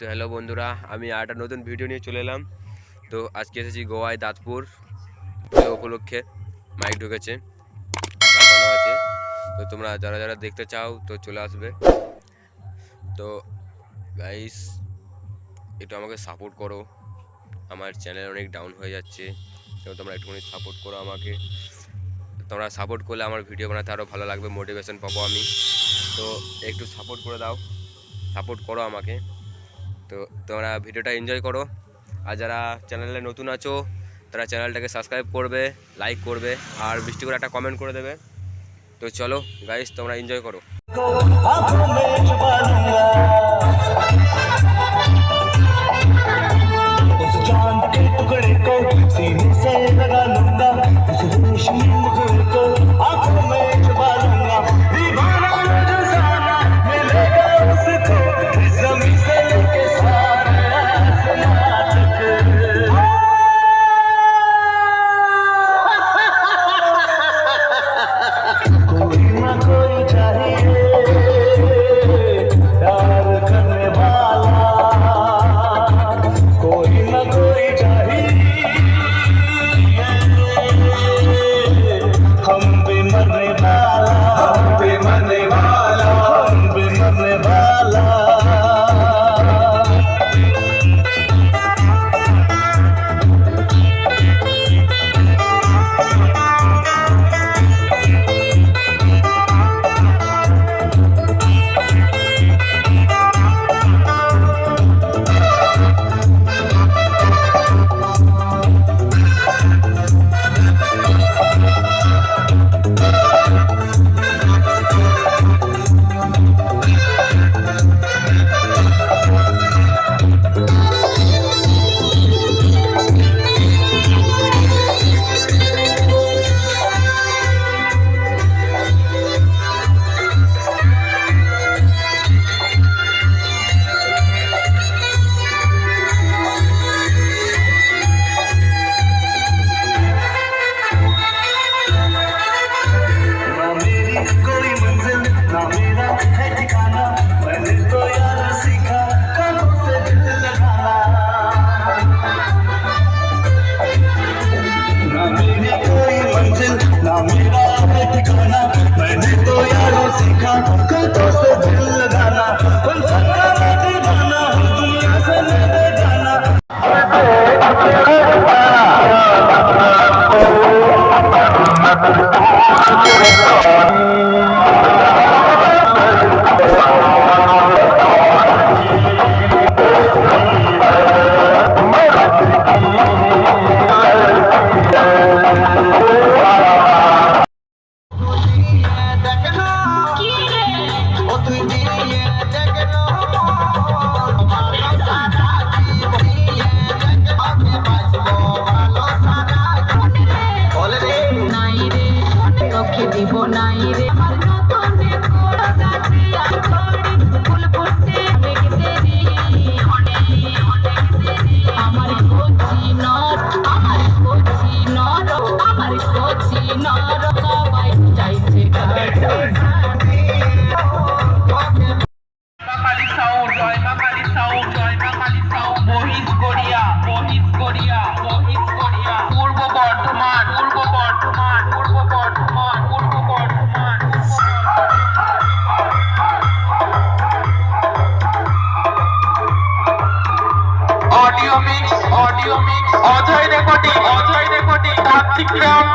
তো হ্যালো বন্ধুরা, আমি একটা নতুন ভিডিও নিয়ে চলে এলাম। তো আজকে এসেছি গোয়ায় দাঁতপুর উপলক্ষে মাইক ঢুকেছে, চাপানো আছে। তো তোমরা যারা যারা দেখতে চাও তো চলে আসবে। তো গাইস, একটু আমাকে সাপোর্ট করো, আমার চ্যানেল অনেক ডাউন হয়ে যাচ্ছে। তো তোমরা একটুখানি সাপোর্ট করো আমাকে। তোমরা সাপোর্ট করলে আমার ভিডিও বানাতে আরও ভালো লাগবে, মোটিভেশন পাবো আমি। তো একটু সাপোর্ট করে দাও, সাপোর্ট করো আমাকে। তো তোমরা ভিডিওটা এনজয় করো, আর যারা চ্যানেলে নতুন আছো তারা চ্যানেলটাকে সাবস্ক্রাইব করবে, লাইক করবে, আর বৃষ্টি করে একটা কমেন্ট করে দেবে। তো চলো গাইস, তোমরা এনজয় করো। Audio mix Ajay recording Kartik Ram